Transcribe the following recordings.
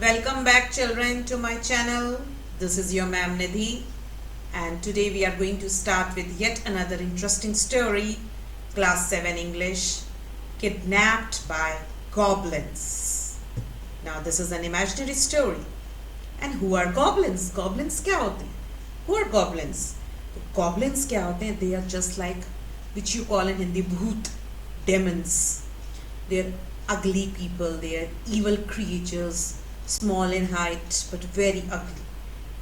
Welcome back children to my channel. This is your ma'am Nidhi and today we are going to start with yet another interesting story, class 7 English, Kidnapped by Goblins. Now this is an imaginary story. And who are goblins? Goblins क्या होते हैं? Who are goblins? Goblins क्या होते हैं? They are just like, which you call in Hindi, bhoot, demons. They are ugly people, they are evil creatures, small in height but very ugly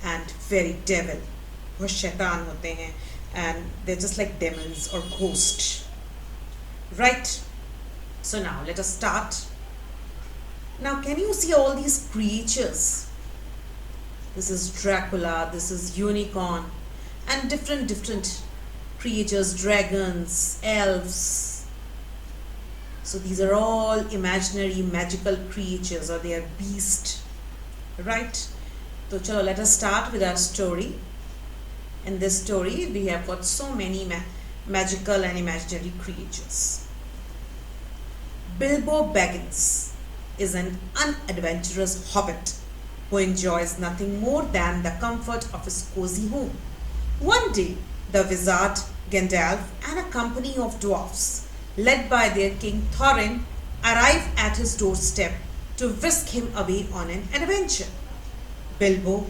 and very devil. बहुत शैतान होते हैं and they're just like demons or ghosts. Right? So now let us start. Now can you see all these creatures? This is Dracula, this is unicorn and different creatures, dragons, elves. So these are all imaginary magical creatures or they are beasts, right? So chalo, let us start with our story. In this story we have got so many magical and imaginary creatures. Bilbo Baggins is an unadventurous hobbit who enjoys nothing more than the comfort of his cozy home. One day, the wizard Gandalf and a company of dwarfs, led by their king Thorin, arrive at his doorstep to whisk him away on an adventure. Bilbo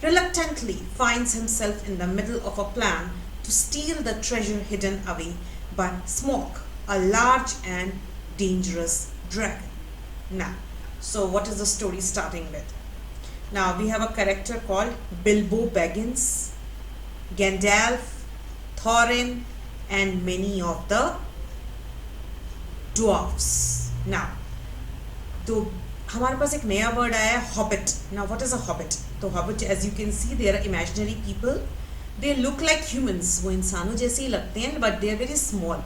reluctantly finds himself in the middle of a plan to steal the treasure hidden away by Smoke, a large and dangerous dragon. Now, so what is the story starting with? Now we have a character called Bilbo Baggins, Gandalf, Thorin and many of the dwarfs. Now, तो हमारे पास एक नया word आया है hobbit. Now what is a hobbit? तो hobbit, as you can see, they are imaginary people. They look like humans. वो इंसानों जैसे ही लगते हैं, but they are very small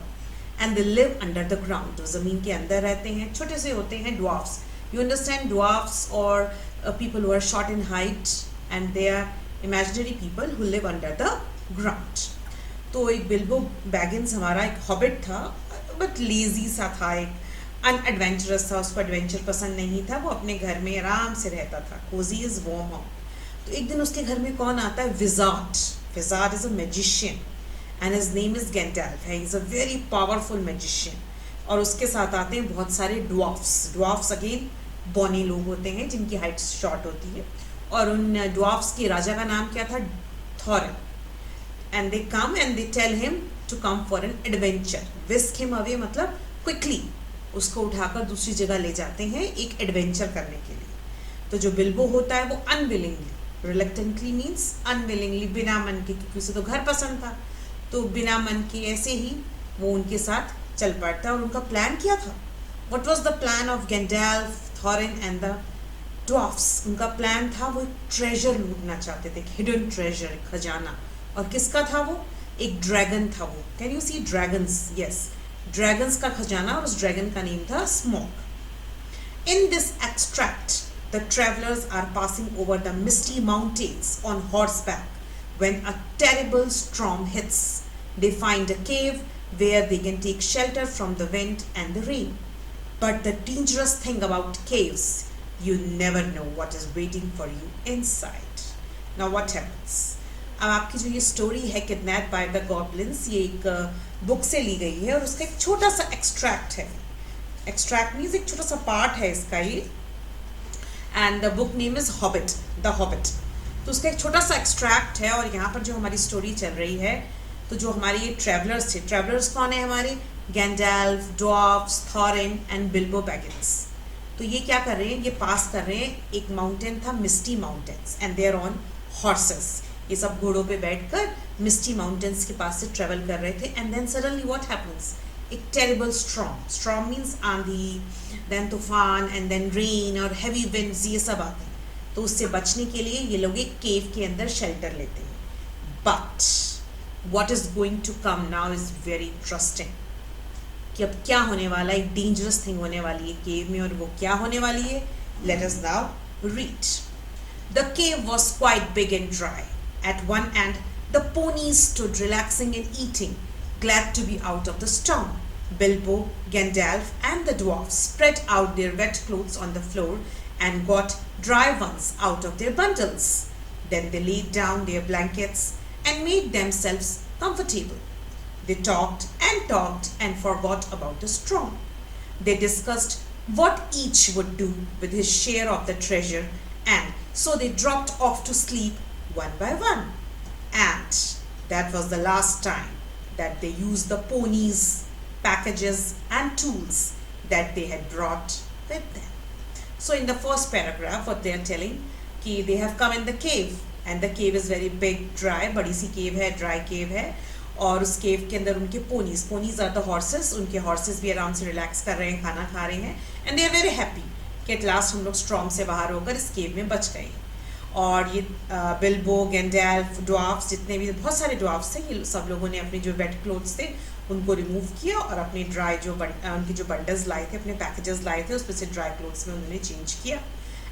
and they live under the ground. तो ज़मीन के अंदर रहते हैं, छोटे से होते हैं dwarfs. You understand, dwarfs or people who are short in height and they are imaginary people who live under the ground. तो एक बिल्बो बैगिन्स हमारा एक हॉबिट था बट लेजी सा था, एक अनएडवेंचरस था, उसको एडवेंचर पसंद नहीं था, वो अपने घर में आराम से रहता था. Cosy is warm home. तो एक दिन उसके घर में कौन आता है? Wizard. Wizard is a magician and his name is Gandalf. He is a very powerful magician. और उसके साथ आते हैं बहुत सारे ड्वार्फ्स. ड्वार्फ्स अगेन बॉनी लोग होते हैं जिनकी हाइट शॉर्ट होती है. और उन ड्वार्फ्स के राजा का नाम क्या था? थॉरिन. And they come and they tell him to come for an adventure. Whisk him away मतलब quickly उसको उठाकर दूसरी जगह ले जाते हैं एक एडवेंचर करने के लिए. तो जो बिल्बो होता है वो अनविलिंगली, रिलक्टेंटली मीन्स अनविलिंगली, बिना मन के, क्योंकि उसे तो घर पसंद था, तो बिना मन के ऐसे ही वो उनके साथ चल पड़ता. और उनका प्लान क्या था? What was the plan of Gandalf, Thorin and the dwarfs? उनका प्लान था, वो एक ट्रेजर लूटना चाहते थे, हिडन ट्रेजर, एक खजाना. और किसका था वो? एक ड्रैगन था वो. Can you see dragons? Yes, dragons का खजाना. और उस ड्रैगन का नेम था smoke. In this extract the travellers are passing over the misty mountains on horseback when a terrible storm hits. They find a cave where they can take shelter from the wind and the rain. But the dangerous thing about caves, you never know what is waiting for you inside. Now what happens? अब आपकी जो ये story है kidnap by the goblins, ये एक book से ली गई है और उसका एक छोटा सा एक्सट्रैक्ट है. एक्सट्रैक्ट मीन्स एक छोटा सा पार्ट है इसका ये. And the book name is hobbit, the hobbit. तो उसका एक छोटा सा एक्सट्रैक्ट है. और यहाँ पर जो हमारी स्टोरी चल रही है, तो जो हमारे ये ट्रैवलर्स थे, ट्रैवलर्स कौन है हमारे? गैंडल्फ, ड्वार्फ्स, थॉरिन एंड बिल्बो बैगिन्स. तो ये क्या कर रहे हैं? ये पास कर रहे हैं, एक माउंटेन था, misty mountains, and they are on horses. ये सब घोड़ों पे बैठकर मिस्टी माउंटेन्स के पास से ट्रेवल कर रहे थे. And then suddenly what happens? एक टेरिबल स्टॉर्म. स्टॉर्म मीन्स आंधी, देन तूफान एंड देन रेन और हैवी विंड्स, ये सब आते हैं. तो उससे बचने के लिए ये लोग एक केव के अंदर शेल्टर लेते हैं. But what is going to come now is very interesting. कि अब क्या होने वाला है? एक डेंजरस थिंग होने वाली है केव में. और वो क्या होने वाली है? Let us now read. The cave was quite big and dry. At one end, the ponies stood relaxing and eating, glad to be out of the storm. Bilbo, Gandalf and the dwarfs spread out their wet clothes on the floor and got dry ones out of their bundles. Then they laid down their blankets and made themselves comfortable. They talked and forgot about the storm. They discussed what each would do with his share of the treasure, and so they dropped off to sleep one by one. And that was the last time that they used the ponies, packages, and tools that they had brought with them. So in the first paragraph, what they are telling कि they have come in the cave and the cave is very big, dry, बड़ी सी cave है, dry cave है, और उस cave के अंदर उनके ponies are the horses, उनके horses भी आराम से relax कर रहे हैं, खाना खा रहे हैं, and they are very happy कि at last हम लोग storm से बाहर होकर इस cave में बच गए. और ये बिल्बो, गैंडेल्फ, ड्वार्फ्स, जितने भी बहुत सारे ड्वार्फ्स थे, ये सब लोगों ने अपने जो वेट क्लोथ्स थे उनको रिमूव किया और अपने ड्राई जो उनके जो बंडल्स लाए थे, अपने पैकेजेस लाए थे, उसमें से ड्राई क्लोथ्स में उन्होंने चेंज किया.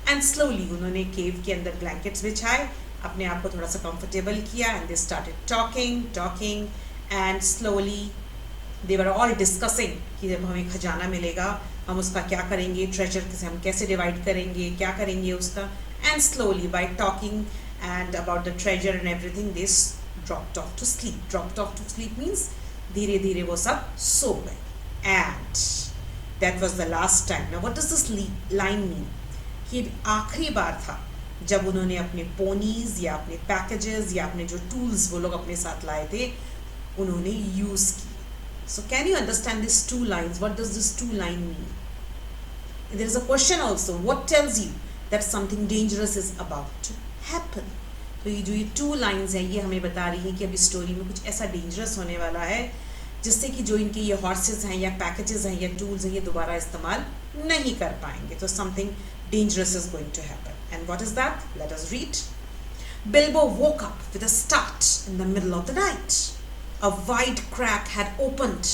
एंड स्लोली उन्होंने केव के अंदर ब्लैंकेट्स बिछाए, अपने आप को थोड़ा सा कंफर्टेबल किया, and they started talking and slowly they were all discussing कि जब हमें खजाना मिलेगा हम उसका क्या करेंगे, ट्रेजर से हम कैसे डिवाइड करेंगे, क्या करेंगे उसका. And slowly by talking and about the treasure and everything they dropped off to sleep means धीरे धीरे वो सब सो गए. And that was the last time. Now what does this line mean? कि आखिरी बार था जब उन्होंने अपने पोनीज या अपने पैकेजेस या अपने जो टूल्स वो लोग अपने साथ लाए थे उन्होंने यूज किए. So can you understand this two lines? What does this two line mean? There is a question also, what tells you that something dangerous is about to happen? तो ये जो ये टू लाइन्स हैं ये हमें बता रही हैं कि अभी स्टोरी में कुछ ऐसा डेंजरस होने वाला है जिससे कि जो इनके ये हॉर्सेस हैं या पैकेजेस हैं या टूल्स हैं ये दोबारा इस्तेमाल नहीं कर पाएंगे. तो something dangerous is going to happen. And what is that? Let us read. Bilbo woke up with a start in the middle of the night. A wide crack had opened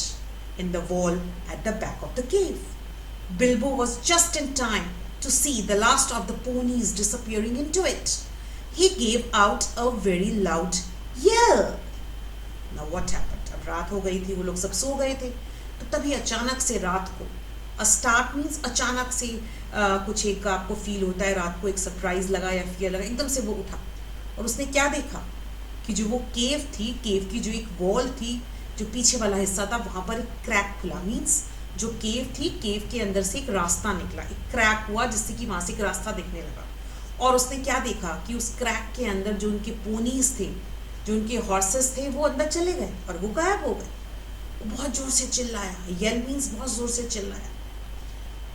in the wall at the back of the cave. Bilbo was just in time to see the last of the ponies disappearing into it. He gave out a very loud yell. Now what happened? अब रात हो गई थी, वो लोग सब सो गए थे, तो तभी अचानक से रात को, अ स्टार्ट मीन्स अचानक से कुछ एक आपको फील होता है, रात को एक सरप्राइज लगा या फियर लगा, एकदम से वो उठा और उसने क्या देखा कि जो वो केव थी, केव की जो एक वॉल थी, जो पीछे वाला हिस्सा था वहाँ पर एक क्रैक खुला. मीन्स जो केव थी, केव के अंदर से एक रास्ता निकला, एक क्रैक हुआ जिससे कि वहाँ से एक रास्ता दिखने लगा. और उसने क्या देखा कि उस क्रैक के अंदर जो उनके पोनीज थे, जो उनके हॉर्सेस थे, वो अंदर चले गए और वो गायब हो गए. बहुत जोर से चिल्लाया, येल मीन्स बहुत जोर से चिल्लाया.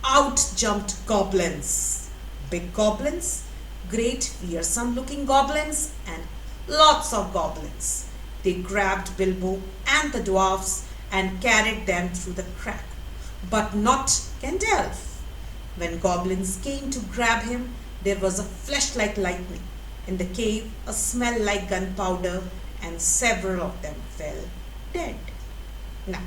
Out jumped goblins, big goblins, great fearsome looking goblins, and lots of goblins. They grabbed Bilbo and the dwarfs and carried them through the crack, but not Gandalf. When goblins came to grab him, there was a flash like lightning. In the cave, a smell like gunpowder, and several of them fell dead. Now,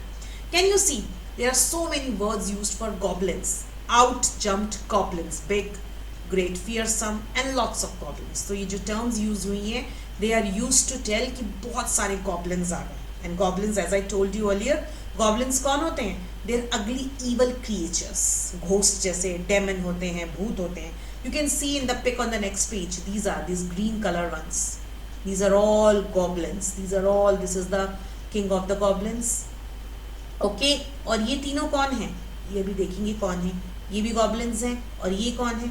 can you see? There are so many words used for goblins. Out jumped goblins, big, great, fearsome, and lots of goblins. तो ये जो terms use हुई हैं, they are used to tell कि बहुत सारे goblins आ गए. And goblins, as I told you earlier, goblins कौन होते हैं? They are ugly, evil creatures. Ghost जैसे, demon होते हैं, भूत होते हैं. You can see in the pic on the next page. These green color ones. These are all goblins. This is the king of the goblins. Okay, और ये तीनों कौन हैं? ये भी देखेंगे कौन है. ये भी गॉब्लिन्स हैं. और ये कौन है?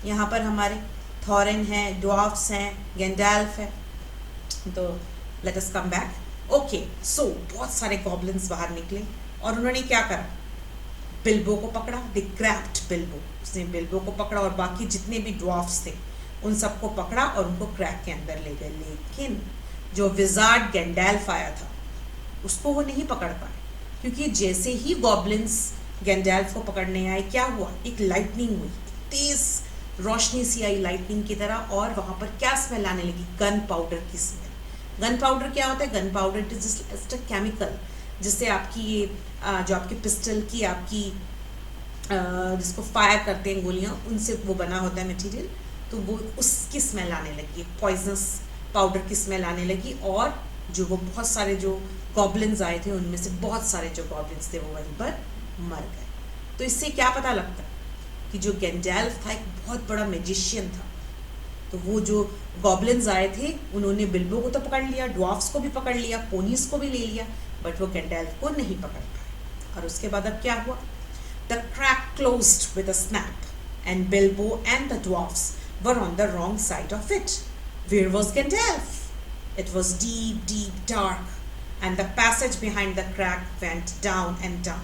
यहाँ पर हमारे थॉरिन हैं, ड्वार्फ्स हैं, गैंडेल्फ है. तो let us come back. Okay, so बहुत सारे गॉब्लिन्स बाहर निकले और उन्होंने क्या करा? बिल्बो को पकड़ा. दे ग्रैब्ड बिल्बो. उसने बिल्बो को पकड़ा और बाकी जितने भी ड्वार्फ्स थे उन सबको पकड़ा और उनको क्रैक के अंदर ले गए. लेकिन जो विजार्ड गैंडेल्फ आया था उसको वो नहीं पकड़ पाए, क्योंकि जैसे ही गॉब्लिन्स गैंडेल्फ को पकड़ने आए, क्या हुआ? एक लाइटनिंग हुई, तेज रोशनी सी आई लाइटनिंग की तरह, और वहाँ पर क्या स्मेल आने लगी? गन पाउडर की स्मेल. गन पाउडर क्या होता है? Gun powder it is just a chemical जिससे आपकी ये जो आपकी पिस्टल की आपकी जिसको फायर करते हैं गोलियाँ, उनसे वो बना होता है मटेरियल. तो वो उसकी स्मेल आने लगी, पॉइजनस पाउडर की स्मेल आने लगी. और जो वो बहुत सारे जो गॉब्लिन्स आए थे उनमें से बहुत सारे जो गॉब्लिन्स थे वो वहीं पर मर गए. तो इससे क्या पता लगता है कि जो गैंडेल्फ था एक बहुत बड़ा मैजिशियन था। तो वो जो गॉब्लिन्स आए थे उन्होंने बिल्बो को तो पकड़ लिया, ड्वार्फ्स को भी पकड़ लिया, पोनीस को भी ले लिया, बट वो गैंडेल्फ को नहीं पकड़ पाए। और उसके बाद अब क्या हुआ? The crack closed with a snap and Bilbo and the dwarfs were on the wrong side of it. Where was Gandalf? It was deep, deep dark, and the passage behind the crack went down and down.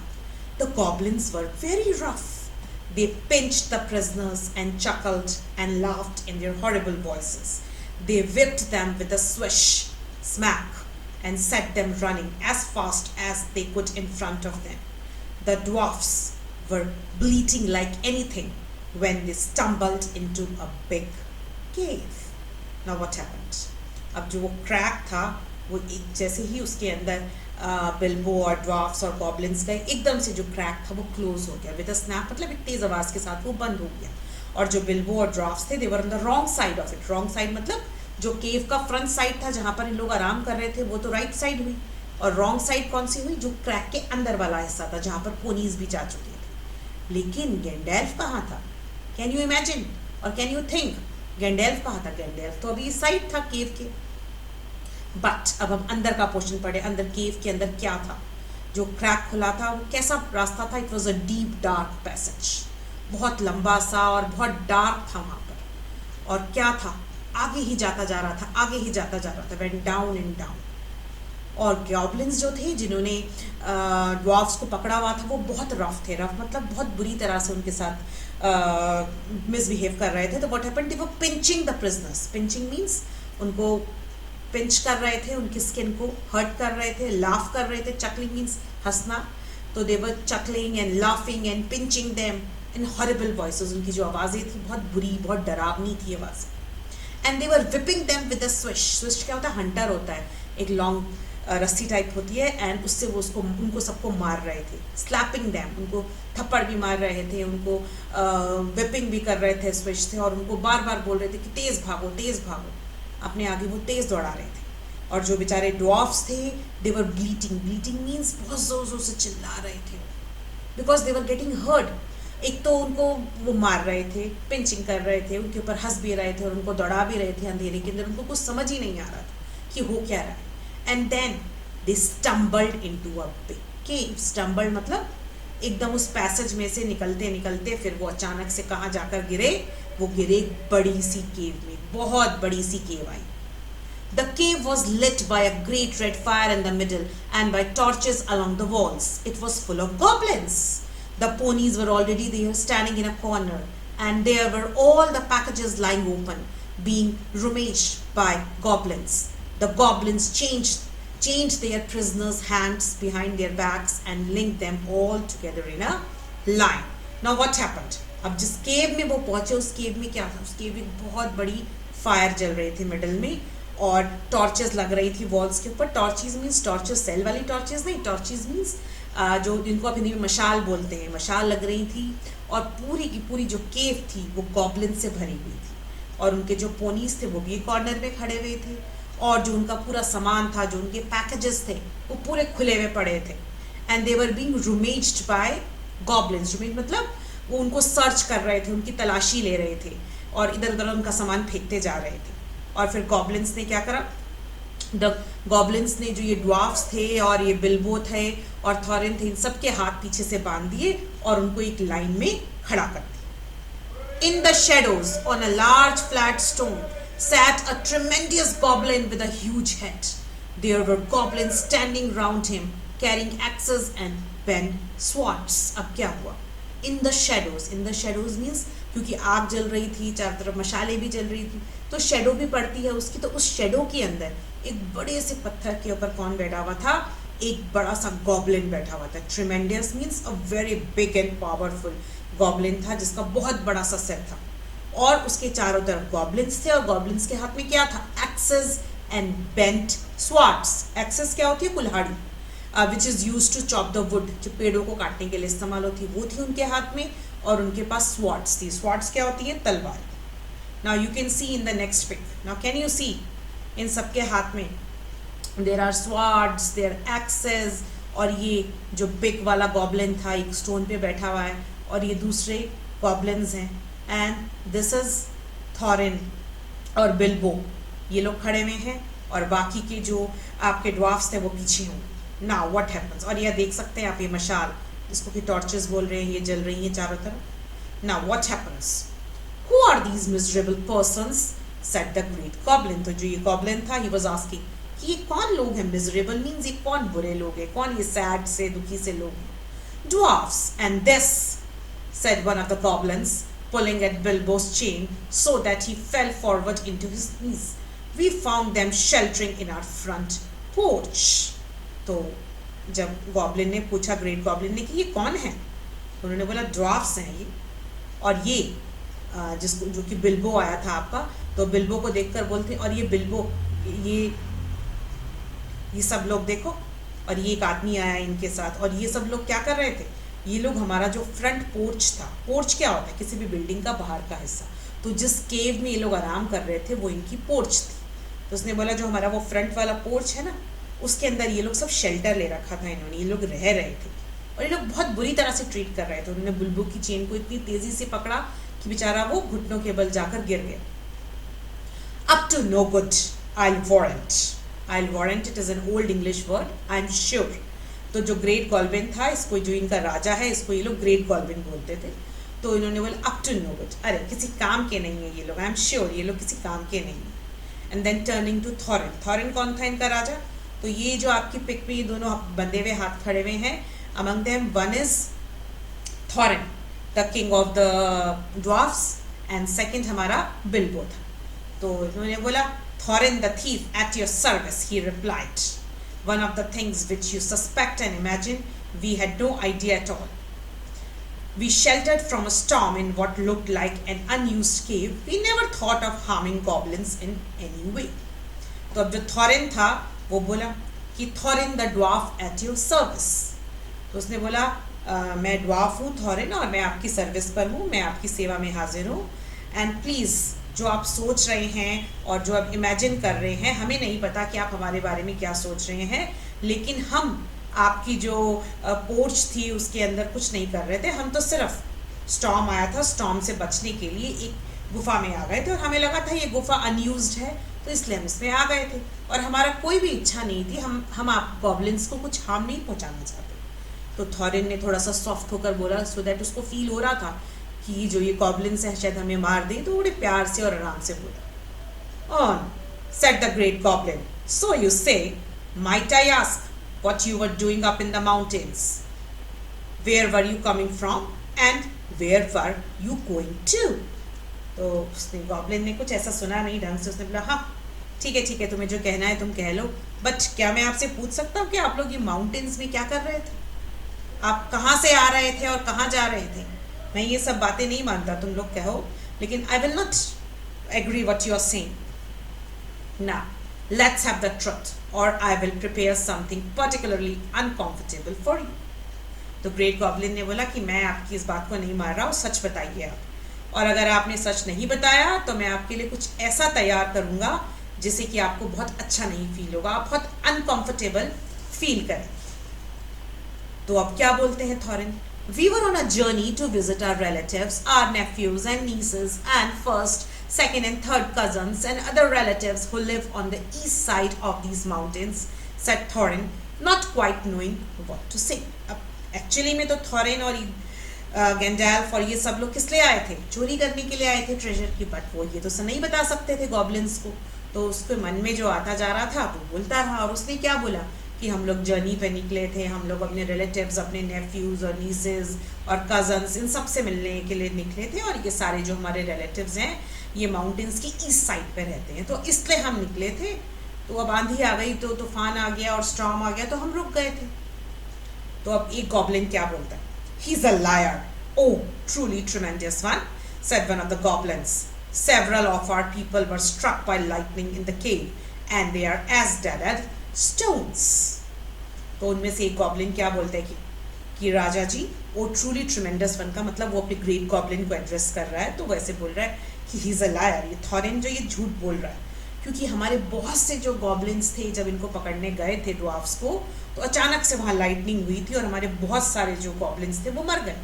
The goblins were very rough. They pinched the prisoners and chuckled and laughed in their horrible voices. They whipped them with a swish, smack, and set them running as fast as they could in front of them. The dwarfs were bleating like anything when they stumbled into a big cave. Now what happened? अब जो वो crack था वो जैसे ही उसके अंदर Bilbo और dwarfs और गॉब्लिन्स गए, एकदम से जो क्रैक था वो क्लोज हो गया विद अ स्नैप, मतलब एक तेज आवाज के साथ वो बंद हो गया। और जो बिल्बो और ड्वार्फ्स थे they were on the wrong side of it. Wrong side मतलब जो केव का फ्रंट साइड था जहां पर इन लोग आराम कर रहे थे वो तो राइट साइड हुई, और रॉन्ग साइड कौन सी हुई? जो क्रैक के अंदर वाला हिस्सा था जहां पर पोनीज भी जा चुके थे। लेकिन गैंडेल्फ कहाँ था? कैन यू इमेजिन और कैन यू थिंक गैंडेल्फ कहाँ था? गैंडेल्फ तो अभी इस साइड था केव के। बट अब हम अंदर का पोर्शन पढ़े, अंदर केव के अंदर क्या था? जो क्रैक खुला था वो कैसा रास्ता था? It was a deep dark passage, बहुत लंबा सा और बहुत डार्क था वहां पर। और क्या था? आगे ही जाता जा रहा था, आगे ही जाता जा रहा था, वेंट डाउन एंड डाउन। और गॉब्लिन्स जो थे जिन्होंने ड्वार्फ्स को पकड़ा हुआ था वो बहुत रफ थे। रफ मतलब बहुत बुरी तरह से उनके साथ मिसबिहेव कर रहे थे। तो what happened? They were pinching the prisoners. Pinching means उनको पिंच कर रहे थे, उनकी स्किन को हर्ट कर रहे थे, लाफ कर रहे थे। चकलिंग मीन्स हंसना। तो they were chuckling and laughing and pinching them in horrible voices. उनकी जो आवाज़ें थी बहुत बुरी, बहुत डरावनी थी आवाज़। And they were whipping them with a swish. Swish क्या होता है? हंटर होता है, एक लॉन्ग रस्सी टाइप होती है, एंड उससे वो उनको सबको मार रहे थे। स्लैपिंग देम, उनको थप्पड़ भी मार रहे थे, उनको विपिंग भी कर रहे थे स्विच से, और उनको बार बार बोल रहे थे कि तेज़ भागो, तेज़ भागो। अपने आगे वो तेज दौड़ा रहे थे। और जो बेचारे ड्वार्फ्स थे दे वर ब्लीटिंग। ब्लीटिंग मीन्स बहुत जोर जोर से चिल्ला रहे थे, because they were getting hurt. एक तो उनको वो मार रहे थे, पिंचिंग कर रहे थे, उनके ऊपर हंस भी रहे थे और उनको दौड़ा भी रहे थे अंधेरे के अंदर। उनको कुछ समझ ही नहीं आ रहा था कि हो क्या रहा है। And then they stumbled into a big cave. Stumbled मतलब एकदम उस पैसेज में से निकलते निकलते फिर वो अचानक से कहाँ जाकर गिरे? वो गिरे बड़ी सी केव में, बहुत बड़ी सी केव आई। The cave was lit by a great red fire in the middle and by torches along the walls. It was full of goblins. The ponies were already there, standing in a corner, and there were all the packages lying open, being rummaged by goblins. The goblins chained their prisoners' hands behind their backs and linked them all together in a line. Now what happened? अब जिस केव में वो पहुंचे उस केव में क्या था? उस केव में बहुत बड़ी फायर जल रही थी मिडल में, और टॉर्चेस लग रही थी वॉल्स के ऊपर। टॉर्चेस मीन्स टॉर्चेस सेल वाली टॉर्चेस नहीं, टॉर्चेस मीन्स जो जिनको आप हिंदी में मशाल बोलते हैं, मशाल लग रही थी। और पूरी की पूरी जो केव थी वो गॉब्लिन से भरी हुई थी, और उनके जो पोनीस थे वो भी एक कॉर्नर में खड़े हुए थे, और जो उनका पूरा सामान था, जो उनके पैकेजेस थे वो पूरे खुले हुए पड़े थे। And they were being rummaged by goblins. Rummage मतलब वो उनको सर्च कर रहे थे, उनकी तलाशी ले रहे थे, और इधर उधर उनका सामान फेंकते जा रहे थे। और फिर गॉब्लिन्स ने क्या करा? द गॉब्लिन्स ने जो ये ड्वार्फ्स थे और ये बिल्बो थे और थॉरिन थे, इन सबके हाथ पीछे से बांध दिए और उनको एक लाइन में खड़ा कर दिया। In the shadows on a large flat stone sat a tremendous goblin with a huge head. There were goblins standing round him, carrying axes and bent swords. अब क्या हुआ? In the shadows means क्योंकि आग जल रही थी, चारों तरफ मशाले भी जल रही थी, तो शेडो भी पड़ती है उसकी। तो उस शेडो के अंदर एक बड़े से पत्थर के ऊपर कौन बैठा हुआ था? एक बड़ा सा गॉब्लिन बैठा हुआ था। Tremendous means a very big and powerful goblin था, जिसका बहुत बड़ा सा सिर था, और उसके चारों तरफ गॉब्लिन्स थे, और गॉब्लिन्स के हाथ में क्या था? Axes and bent swords. Axes क्या होती है? कुल्हाड़ी, which is use to chop the wood, जो पेड़ों को काटने के लिए इस्तेमाल होती है, वो थी उनके हाथ में। और उनके पास स्वॉर्ड्स थी। स्वॉर्ड्स क्या होती है? तलवार। Now you can see in the next pic. Now can you see in सबके हाथ में there are swords, there axes, और ये जो बिग वाला गॉब्लिन था एक स्टोन पे बैठा हुआ है, और ये दूसरे गॉब्लिन्स हैं, एंड दिस इज थॉरिन और बिल्बो, ये लोग खड़े हुए हैं और बाकी के जो आपके ड्वार्फ्स थे वो पीछे हों। नाउ व्हाट हैपेंस, और ये देख सकते हैं आप ये मशाल जिसको कि टॉर्चेस बोल रहे हैं, ये जल रही हैं चारों तरफ। Now what happens, who are these miserable persons, said the great goblin. तो जो ये गॉब्लिन था ही वाज आस्किंग कि ये कौन लोग हैं, मिजरेबल मीन्स ये कौन बुरे लोग हैं, कौन ये सैड से दुखी से लोग हैं। Dwarfs, and this, said one of the goblins, pulling at Bilbo's chain so that he fell forward into his knees. We found them sheltering in our front porch. तो जब गॉब्लिन ने पूछा ग्रेट गॉब्लिन ने कि ये कौन है, उन्होंने बोला ड्वार्फ्स हैं ये, और ये जिसको जो कि बिल्बो आया था आपका, तो बिल्बो को देखकर बोलते और ये बिल्बो, ये सब लोग देखो, और ये एक आदमी आया इनके साथ, और ये सब लोग क्या कर रहे थे, ये लोग हमारा जो फ्रंट पोर्च था, पोर्च क्या होता है किसी भी बिल्डिंग का बाहर का हिस्सा, तो जिस केव में ये लोग आराम कर रहे थे वो इनकी पोर्च थी। तो उसने बोला जो हमारा वो फ्रंट वाला पोर्च है ना, उसके अंदर ये लोग सब शेल्टर ले रखा था इन्होंने, ये लोग रह रहे थे और ये लोग बहुत बुरी तरह से ट्रीट कर रहे थे। उन्होंने बुलबुल की चेन को इतनी तेजी से पकड़ा कि बेचारा वो घुटनों के बल जाकर गिर गया। Up to no good, I'll warrant it is an old English word, I'm sure। तो जो ग्रेट गॉल्बिन था, इसको जो इनका राजा है, इसको ये लोग ग्रेट गॉल्बिन बोलते थे। तो इन्होंने बोला अप टू नो गुड, अरे किसी काम के नहीं है ये लोग, आई एम श्योर ये लोग किसी काम के नहीं है। एंड देन टर्निंग टू थॉरिन, थॉरिन कौन था इनका राजा, तो ये जो आपकी पिक में ये दोनों बंधे हुए हाथ खड़े हुए हैं, among them one is Thorin the king of the dwarfs, and second हमारा बिल्बो था। तो इन्होंने बोला Thorin the thief, at your service, he replied. One of the things which you suspect and imagine, we had no idea at all. We sheltered from a storm in what looked like an unused cave. We never thought of harming goblins in any way. तो अब जो Thorin था वो बोला कि Thorin the dwarf at your service. तो उसने बोला मैं ड्वार्फ हूँ Thorin और मैं आपकी सर्विस पर हूँ, मैं आपकी सेवा में हाजिर हूँ। एंड प्लीज़ जो आप सोच रहे हैं और जो आप इमेजिन कर रहे हैं, हमें नहीं पता कि आप हमारे बारे में क्या सोच रहे हैं, लेकिन हम आपकी जो पोर्च थी उसके अंदर कुछ नहीं कर रहे थे। हम तो सिर्फ स्टॉर्म आया था, स्टॉर्म से बचने के लिए एक गुफा में आ गए थे और हमें लगा था ये गुफा अनयूज्ड है तो इसलिए हम इसमें आ गए थे, और हमारा कोई भी इच्छा नहीं थी, हम आप गॉब्लिन्स को कुछ हार्म नहीं पहुंचाना चाहते। तो थॉरिन ने थोड़ा सा सॉफ्ट होकर बोला, सो दैट उसको फील हो रहा था कि जो ये गॉब्लिन्स हैं शायद हमें मार दें, तो बड़े प्यार से और आराम से बोला। On said the great goblin, so you say might I ask what you were doing up in the mountains, where were you coming from and where were you going to. तो उसने गॉब्लिन ने कुछ ऐसा सुना नहीं ढंग से, उसने बोला हाँ ठीक है तुम्हें जो कहना है तुम कह लो, बट क्या मैं आपसे पूछ सकता हूँ कि आप लोग ये माउंटेन्स में क्या कर रहे थे, आप कहाँ से आ रहे थे और कहाँ जा रहे थे। मैं ये सब बातें नहीं मानता, तुम लोग कहो, लेकिन I will not agree what you are saying. Now let's have the truth और I will prepare something particularly uncomfortable for you. तो ग्रेट गॉब्लिन ने बोला कि मैं आपकी इस बात को नहीं मान रहा हूँ, सच बताइए आप, और अगर आपने सच नहीं बताया तो मैं आपके लिए कुछ ऐसा तैयार करूँगा जिससे कि आपको बहुत अच्छा नहीं फील होगा, आप बहुत अनकंफर्टेबल फील करें। तो अब क्या बोलते हैं थॉरिन, We were on a journey to visit our relatives, our nephews and nieces, and first, second and third cousins and other relatives who live on the east side of these mountains, said Thorin, not quite knowing what to say. अब actually में तो थॉरिन और Gandalf और ये सब लोग किस लिए आए थे, चोरी करने के लिए आए थे ट्रेजर की, बट वो ये तो नहीं बता सकते थे गॉब्लिन्स को। तो उसके मन में जो आता जा रहा था वो बोलता रहा, और उसने क्या बोला कि हम लोग जर्नी पे निकले थे, हम लोग अपने रिलेटिव्स, अपने नेफ्यूज़ और नीसेस और कज़न्स, इन सब से मिलने के लिए निकले थे, और ये सारे जो हमारे रिलेटिव्स हैं ये माउंटेन्स की ईस्ट साइड पे रहते हैं, तो इसलिए हम निकले थे। तो अब आंधी आ गई, तो तूफान आ गया और स्टॉर्म आ गया, तो हम रुक गए थे। तो अब एक गॉब्लिन क्या बोलता है, ही is a liar, oh truly ट्रेमेंडस one, said one of the goblins. Several of our people were struck by lightning in the cave, and they are as dead as stones. तो उनमें से एक गॉब्लिन क्या बोलता है कि राजा जी, वो ट्रूली ट्रिमेंडस वन का मतलब वो अपने ग्रेट गॉब्लिन को एड्रेस कर रहा है, तो वैसे बोल रहा है कि ही इज अ लायर, ये थॉरिन जो ये झूठ बोल रहा है, क्योंकि हमारे बहुत से जो गॉब्लिन्स थे जब इनको पकड़ने गए थे ड्वार्फ्स को, तो अचानक से वहाँ लाइटनिंग हुई थी और हमारे बहुत सारे जो गॉब्लिन्स थे वो मर गए।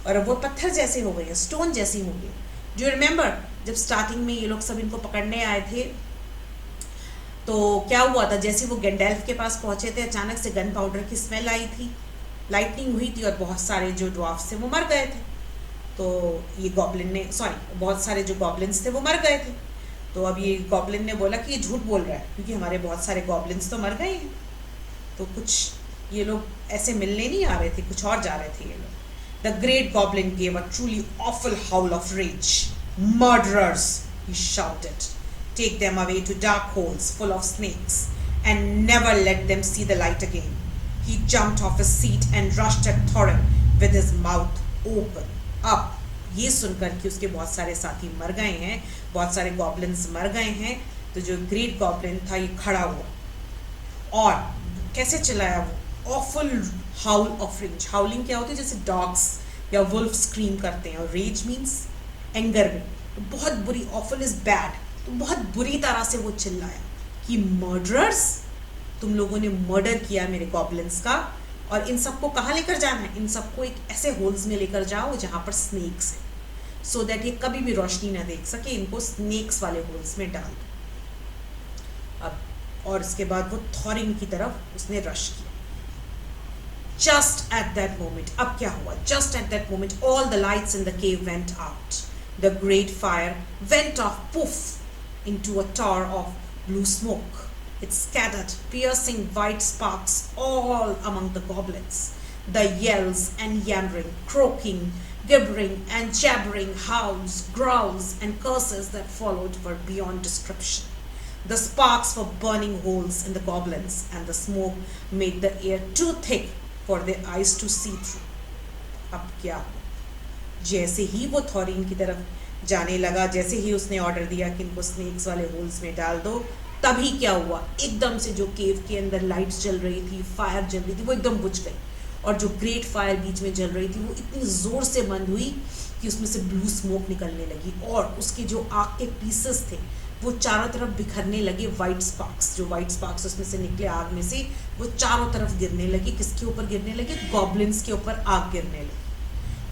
और अब वो पत्थर जैसे हो गए, स्टोन जैसी हो गई। डू यू रिमेम्बर जब स्टार्टिंग में ये लोग सब इनको पकड़ने आए थे, तो क्या हुआ था, जैसे वो गैंडेल्फ के पास पहुंचे थे अचानक से गन पाउडर की स्मेल आई थी, लाइटनिंग हुई थी और बहुत सारे जो ड्वार्फ्स थे वो मर गए थे। तो ये गॉब्लिन ने, सॉरी, बहुत सारे जो गॉब्लिन्स थे वो मर गए थे। तो अब ये गॉब्लिन ने बोला कि ये झूठ बोल रहा है क्योंकि हमारे बहुत सारे गॉब्लिन्स तो मर गए हैं। तो कुछ ये लोग ऐसे मिलने नहीं आ रहे थे, कुछ और जा रहे थे ये लोग। The great goblin gave a truly awful howl of rage. Murderers, he shouted, take them away to dark holes full of snakes and never let them see the light again. He jumped off his seat and rushed at Thorin with his mouth open. अब ये सुनकर कि उसके बहुत सारे साथी मर गए हैं, बहुत सारे गॉब्लिन्स मर गए हैं, तो जो ग्रेट गॉब्लिन था ये खड़ा हुआ और कैसे चिल्लाया वो, awful howl of rage. Howling क्या होती है, जैसे डॉग्स या वुल्फ स्क्रीम करते हैं, और रेज मीन्स एंगर में, तो बहुत बुरी, ऑफुल इज बैड, तो बहुत बुरी तरह से वो चिल्लाया कि मर्डरर्स, तुम लोगों ने मर्डर किया मेरे गॉब्लिन्स का, और इन सबको कहाँ लेकर जाना है, इन सबको एक ऐसे होल्स में लेकर जाओ जहाँ पर स्नेक्स है, सो दैट ये कभी भी रोशनी ना देख सके, इनको स्नेक्स वाले होल्स में डाल दो। अब और इसके बाद वो थॉरिन की तरफ उसने रश किया। जस्ट एट दैट मोमेंट, अब क्या हुआ, just at that moment all the lights in the cave went out, the great fire went of puff into a tower of blue smoke. It scattered piercing white sparks all among the goblins. The yells and yammering, croaking, gibbering and jabbering, howls, growls and curses that followed were beyond description. The sparks were burning holes in the goblins, and the smoke made the air too thick for their eyes to see through. अब क्या, जैसे ही वो थॉरिन की तरफ जाने लगा, जैसे ही उसने ऑर्डर दिया कि इनको स्नेक्स वाले होल्स में डाल दो, तभी क्या हुआ, एकदम से जो केव के अंदर लाइट्स जल रही थी, फायर जल रही थी, वो एकदम बुझ गई, और जो ग्रेट फायर बीच में जल रही थी वो इतनी ज़ोर से बंद हुई कि उसमें से ब्लू स्मोक निकलने लगी, और उसके जो आग के पीसेस थे वो चारों तरफ बिखरने लगे। वाइट स्पार्क्स, जो वाइट स्पार्क्स उसमें से निकले आग में से, वो चारों तरफ गिरने लगे। किसके ऊपर गिरने लगे, गॉब्लिन्स के ऊपर आग गिरने लगी।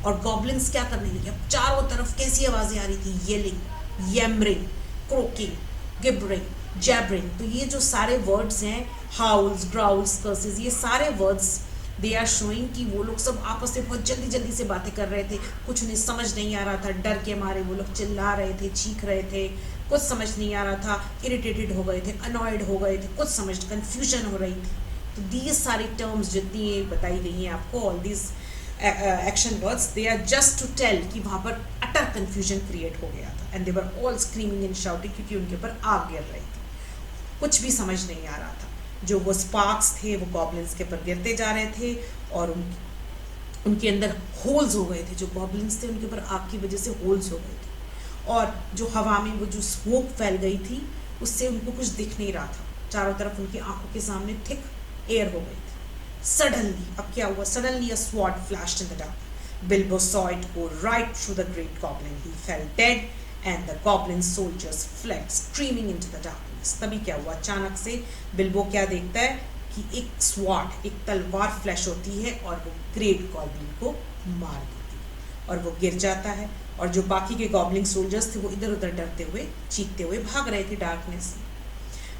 और गॉब्लिन्स क्या करने लगे, अब चारों तरफ कैसी आवाजें आ रही थी, येलिंग, यैमरिंग, क्रोकिंग, गिबरिंग, जैबरिंग। तो ये जो सारे वर्ड्स हैं, हाउल्स, ग्राउल्स, कर्सेस, ये सारे वर्ड्स दे आर शोइंग कि वो लोग सब आपस में बहुत जल्दी जल्दी से बातें कर रहे थे, कुछ उन्हें समझ नहीं आ रहा था, डर के मारे वो लोग चिल्ला रहे थे, चीख रहे थे, कुछ समझ नहीं आ रहा था, इरिटेटेड हो गए थे, अनॉयड हो गए थे, कुछ समझ, कन्फ्यूजन हो रही थी। तो दीज सारी टर्म्स जितनी ये बताई गई हैं आपको, all these action words, they are just to tell कि वहाँ पर अटर कन्फ्यूजन क्रिएट हो गया था, and they were all screaming and shouting, क्योंकि उनके ऊपर आग गिर रही थी, कुछ भी समझ नहीं आ रहा था। जो वो स्पार्क्स थे वो गॉब्लिन्स के ऊपर गिरते जा रहे थे, और उनके अंदर होल्स हो गए थे, जो गॉब्लिन्स थे उनके ऊपर आग की वजह से होल्स हो गए थे, और जो हवा में वो जो स्मोक फैल गई थी उससे उनको कुछ दिख नहीं रहा था, चारों तरफ उनकी आंखों के सामने थिक एयर हो गई थी। Suddenly, अब क्या हुआ? Suddenly a sword flashed in the dark. Bilbo saw it go right through the great goblin. He fell dead, and the goblin soldiers fled, screaming into the darkness. तभी क्या हुआ? अचानक से बिल्बो क्या देखता है कि एक स्वॉर्ड, एक तलवार फ्लैश होती है और वो ग्रेट गॉब्लिन को मार देती है, और वो गिर जाता है, और जो बाकी के गॉब्लिन सोल्जर्स थे वो इधर उधर डरते हुए, चीखते हुए भाग रहे थे डार्कनेस में।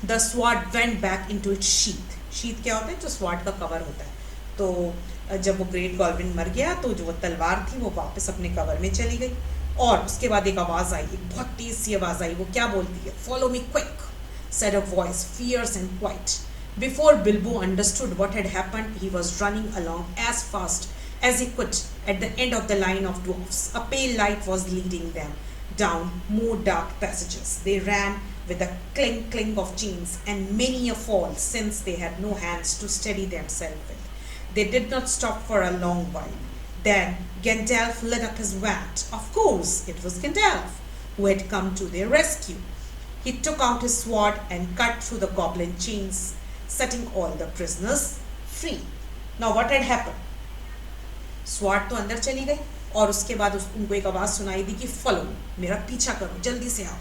The sword went back into its sheath. Sheath क्या होता है? जो स्वॉर्ड का कवर होता है। तो जब वो ग्रेट गॉब्लिन मर गया तो जो वो तलवार थी वो वापस अपने कवर में चली गई, और उसके बाद एक आवाज़ आई, एक बहुत तेज सी आवाज़ आई। वो क्या बोलती है? Follow me quick, said a voice, fierce and quiet. Before Bilbo understood what had happened, he was running along as fast as he could at the end of the line of dwarfs. A pale light was leading them down more dark passages. They ran with a clink of chains and many a fall, since they had no hands to steady themselves with. They did not stop for a long while. Then Gandalf lit up his wand. Of course, it was Gandalf who had come to their rescue. He took out his sword and cut through the goblin chains, setting all the prisoners free. Now what had happened? Sword तो अंदर चली गई, और उसके बाद उनको एक आवाज़ सुनाई दी कि फॉलो, मेरा पीछा करो, जल्दी से आओ।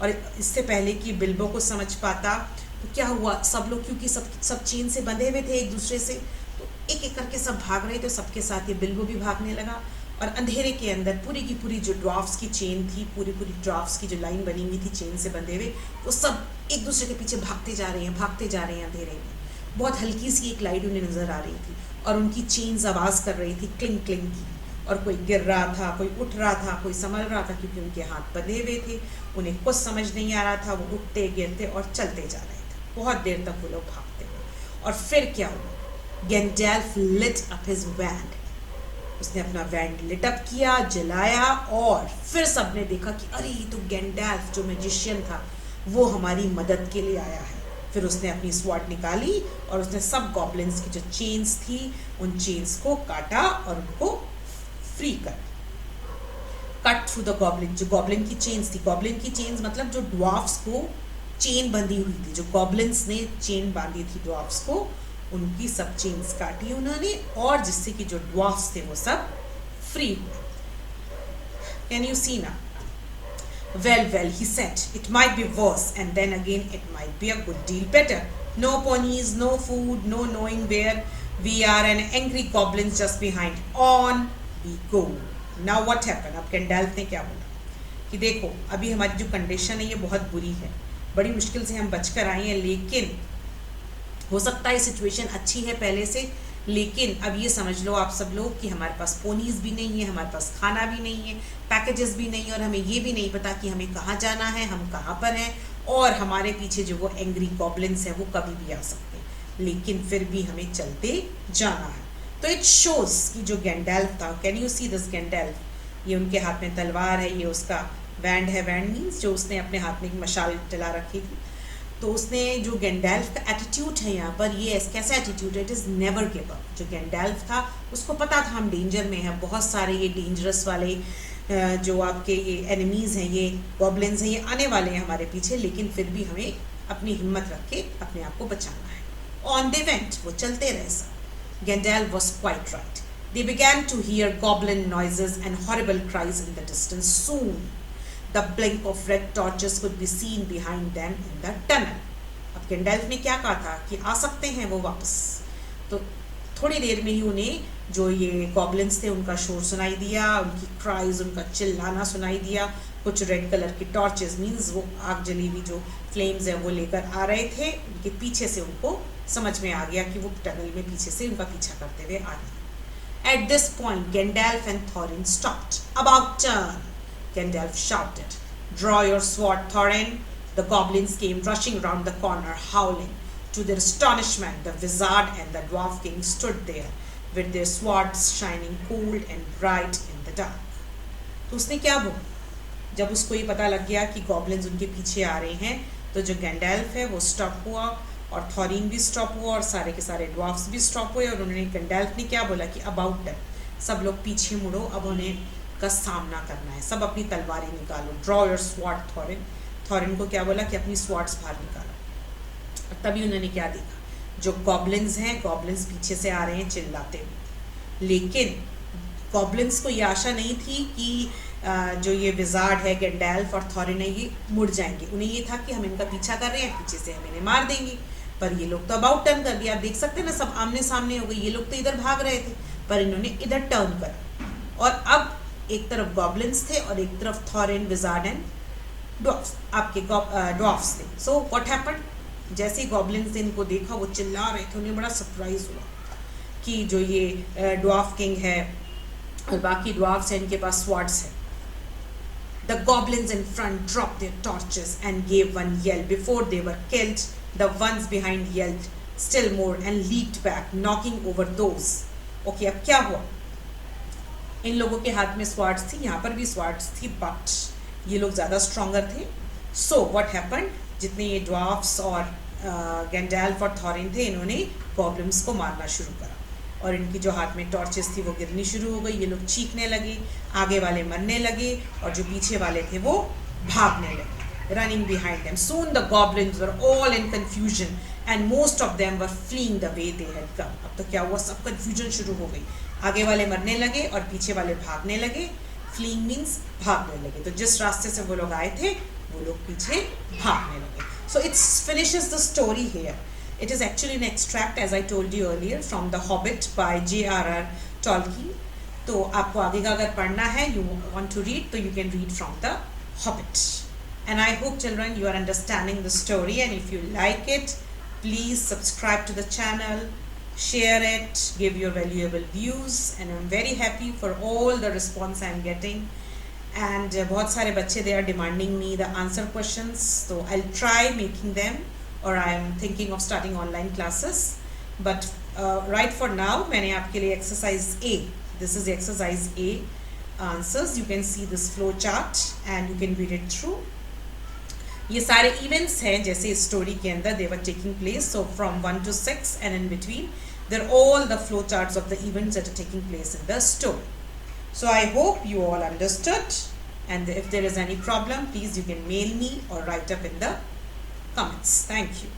और इससे पहले कि बिल्बो को समझ पाता तो क्या हुआ, सब लोग क्योंकि सब चेन से बंधे हुए थे एक दूसरे से, तो एक एक करके सब भाग रहे थे, सबके साथ ये बिल्बो भी भागने लगा, और अंधेरे के अंदर पूरी की पूरी जो ड्वार्फ्स की चेन थी, पूरी पूरी ड्वार्फ्स की जो लाइन बनी हुई थी चेन से बंधे हुए, वो सब एक दूसरे के पीछे भागते जा रहे हैं अंधेरे में। बहुत हल्की सी एक लाइट उन्हें नज़र आ रही थी और उनकी चेन्स आवाज़ कर रही थी क्लिंग क्लिंग की, और कोई गिर रहा था, कोई उठ रहा था, कोई संभल रहा था, क्योंकि उनके हाथ बंधे हुए थे। उन्हें कुछ समझ नहीं आ रहा था, वो उठते गिरते और चलते जा रहे थे। बहुत देर तक वो लोग भागते हुए। और फिर क्या हुआ? गैंडेल्फ लिट अप हिज वैंड। उसने अपना वैंड लिट अप किया, जलाया, और फिर सबने देखा कि अरे ये तो गैंडेल्फ जो मैजिशियन था वो हमारी मदद के लिए आया है। फिर उसने अपनी स्वॉर्ड निकाली और उसने सब गॉब्लिन्स की जो चेन्स थी उन चेन्स को काटा और उनको फ्री कर कट थ्रू द गॉब्लिन। जो गॉब्लिन की चेन्स थी, गॉब्लिन की चेन्स मतलब जो ड्वार्फ्स को चेन बंधी हुई थी, जो गॉब्लिन्स ने चेन बांधी थी ड्वार्फ्स को, उनकी सब चेन्स काटी उन्होंने, और जिससे कि जो ड्वार्फ्स थे वो सब फ्री हुए। कैन यू सी ना? Well, he said, it might be worse, and then again it might be a good deal better. No ponies, no food, no knowing where we are, and angry goblins just behind. On we go. Now what happened? अब गैंडेल्फ ने क्या बोला कि देखो अभी हमारी जो condition है ये बहुत बुरी है, बड़ी मुश्किल से हम बचकर आए हैं, लेकिन हो सकता है सिचुएशन अच्छी है पहले से, लेकिन अब ये समझ लो आप सब लोग कि हमारे पास पोनीज भी नहीं है, हमारे पास खाना भी नहीं है, पैकेजेस भी नहीं है, और हमें ये भी नहीं पता कि हमें कहाँ जाना है, हम कहाँ पर हैं, और हमारे पीछे जो वो एंग्री गॉब्लिन्स हैं वो कभी भी आ सकते हैं, लेकिन फिर भी हमें चलते जाना है। तो इट शोज कि जो गैंडेल्फ था, कैन यू सी दिस गैंडेल्फ, ये उनके हाथ में तलवार है, ये उसका वैंड है, वैंड मीन्स जो उसने अपने हाथ में एक मशाल जला रखी थी। तो उसने जो गैंडेल्फ का एटीट्यूड है यहाँ पर, ये कैसा एटीट्यूड है? It is never give up. जो गैंडेल्फ था उसको पता था हम डेंजर में हैं, बहुत सारे ये डेंजरस वाले जो आपके ये एनिमीज़ हैं, ये गॉब्लिन्स हैं, ये आने वाले हैं हमारे पीछे, लेकिन फिर भी हमें अपनी हिम्मत रख के अपने आप को बचाना है। ऑन दे वेंट, वो चलते रहे सब। Gandalf was quite right. They began to hear goblin noises and horrible cries in the distance. Soon the blink of red torches could be seen behind them in the tunnel. अब गैंडेल्फ ने क्या कहा था कि आ सकते हैं वो वापस, तो थोड़ी देर में ही उन्हें जो ये गॉब्लिन्स थे उनका शोर सुनाई दिया, उनकी क्राइज, उनका चिल्लाना सुनाई दिया। कुछ रेड कलर की टॉर्चेस मीन्स वो आग जली हुई जो फ्लेम्स है वो लेकर आ रहे थे, उनके पीछे से उनको समझ में आ गया कि वो टनल में पीछे से उनका पीछा करते हुए आ रहे। At this point, Gandalf and Thorin stopped. About turn, Gandalf shouted. Draw your sword, Thorin. The goblins came rushing round the corner, howling. To their astonishment, the wizard and the dwarf king stood there, with their swords shining cold and bright in the dark. तो उसने क्या बोला? जब उसको ये पता लग गया कि गॉब्लिन्स उनके पीछे आ रहे हैं, तो जो गैंडेल्फ है वो स्टॉप हुआ, और थॉरिन भी स्टॉप हुआ, और सारे के सारे ड्वार्फ्स भी स्टॉप हुए, और उन्होंने गैंडेल्फ ने क्या बोला कि अबाउट टर्न, सब लोग पीछे मुड़ो, अब उन्हें का सामना करना है, सब अपनी तलवारें निकालो। Draw your sword, Thorin. Thorin को क्या बोला कि अपनी स्वॉर्ड्स बाहर निकालो। और तभी उन्होंने क्या देखा, जो गॉब्लिन्स हैं, गॉब्लिन्स पीछे से आ रहे हैं चिल्लाते हुए, लेकिन गॉब्लिन्स को ये आशा नहीं थी कि जो ये विजार्ड है गैंडेल्फ और थॉरिन है ये मुड़ जाएंगे। उन्हें ये था कि हम इनका पीछा कर रहे हैं, पीछे से हम इन्हें मार देंगे, पर ये लोग तो अबाउट टर्न कर दिया। आप देख सकते हैं ना, सब आमने सामने हो गए। ये लोग तो इधर भाग रहे थे, पर इन्होंने इधर टर्न करा, और अब एक तरफ गॉब्लिन्स थे और एक तरफ थॉरिन, विजार्ड एंड ड्वार्फ्स, आपके ड्वार्फ्स थे। सो व्हाट हैपेंड, जैसे ही गॉब्लिन्स ने इनको देखा वो चिल्ला रहे थे, उन्हें बड़ा सरप्राइज हुआ कि जो ये ड्वार्फ किंग है और बाकी ड्वार्फ्स हैं, इनके पास स्वॉर्ड्स है। The goblins in front dropped their torches and gave one yell. Before they were killed, the ones behind yelled still more and leaped back, knocking over those. Okay, अब क्या हुआ? इन लोगों के हाथ में स्वार्ड्स थी, यहाँ पर भी स्वार्ड्स थी, बट ये लोग ज़्यादा स्ट्रॉन्गर थे। सो व्हाट हैपेंड, जितने ये ड्वार्फ्स और गैंडेल्फ और थॉरिन थे, इन्होंने गॉब्लिन्स को मारना शुरू करा, और इनकी जो हाथ में टॉर्चेस थी वो गिरनी शुरू हो गई। ये लोग चीखने लगे, आगे वाले मरने लगे, और जो पीछे वाले थे वो भागने लगे, running behind them. Soon the goblins were all in confusion and most of them were fleeing the way they had come. अब तो क्या हुआ, सब कंफ्यूजन शुरू हो गई, आगे वाले मरने लगे और पीछे वाले भागने लगे। फ्लीइंग मीन्स भागने लगे, तो जिस रास्ते से वो लोग आए थे वो लोग पीछे भागने लगे। So it's finishes the story here. It is actually an extract, as I told you earlier, from The Hobbit by J.R.R. Tolkien. तो आपको आगे का अगर पढ़ना है, you want to read, तो you can read from the Hobbit. And I hope children you are understanding the story, and if you like it, please subscribe to the channel, share it, give your valuable views, and I'm very happy for all the response I'm getting. And बहुत सारे बच्चे they are demanding me the answer questions, so I'll try making them, or I'm thinking of starting online classes. But right for now मैंने आपके लिए exercise A, this is exercise A answers. You can see this flow chart and you can read it through. ये सारे events हैं जैसे इस story के अंदर they were taking place, so from 1 to 6 and in between they're all the flow charts of the events that are taking place in the story. So I hope you all understood, and if there is any problem, please you can mail me or write up in the comments. Thank you.